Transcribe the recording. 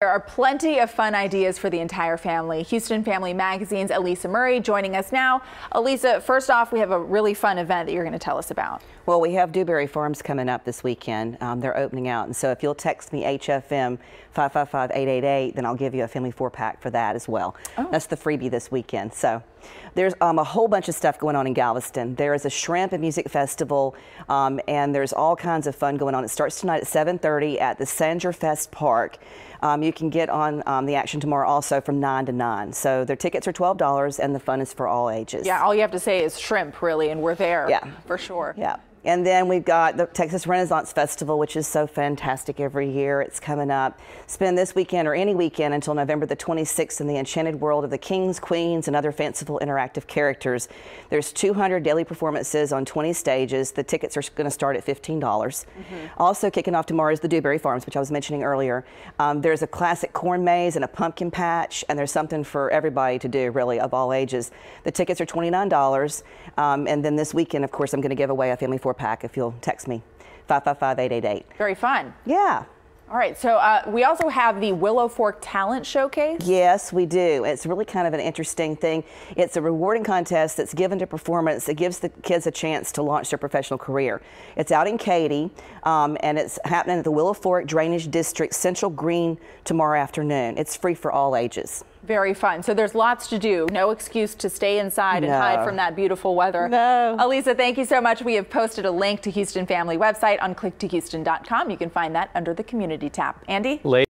There are plenty of fun ideas for the entire family. Houston Family Magazine's Elisa Murray joining us now. Elisa, first off, we have a really fun event that you're going to tell us about. Well, we have Dubarry Farms coming up this weekend. They're opening out, and so if you'll text me HFM 555-888, then I'll give you a family 4-pack for that as well. Oh. That's the freebie this weekend. So there's a whole bunch of stuff going on in Galveston. There is a shrimp and music festival, and there's all kinds of fun going on. It starts tonight at 7:30 at the Sangerfest Park. You can get on the action tomorrow also from 9 to 9. So their tickets are $12 and the fun is for all ages. Yeah, all you have to say is shrimp, really, and we're there. Yeah, for sure. Yeah. And then we've got the Texas Renaissance Festival, which is so fantastic every year. It's coming up. Spend this weekend or any weekend until November the 26th in the enchanted world of the kings, queens, and other fanciful interactive characters. There's 200 daily performances on 20 stages. The tickets are going to start at $15. Also kicking off tomorrow is the Dubarry Farms, which I was mentioning earlier. There's a classic corn maze and a pumpkin patch, and there's something for everybody to do, really, of all ages. The tickets are $29. And then this weekend, of course, I'm going to give away a family 4-pack if you'll text me 555-888. Very fun. Yeah. All right, so we also have the Willow Fork Talent Showcase. Yes, we do. It's really kind of an interesting thing. It's a rewarding contest that's given to performance. It gives the kids a chance to launch their professional career. It's out in Katy, and it's happening at the Willow Fork Drainage District Central Green tomorrow afternoon. It's free for all ages. Very fun. So there's lots to do. No excuse to stay inside and hide from that beautiful weather. No. Elisa, thank you so much. We have posted a link to Houston Family website on clicktohouston.com. You can find that under the community tab. Andy?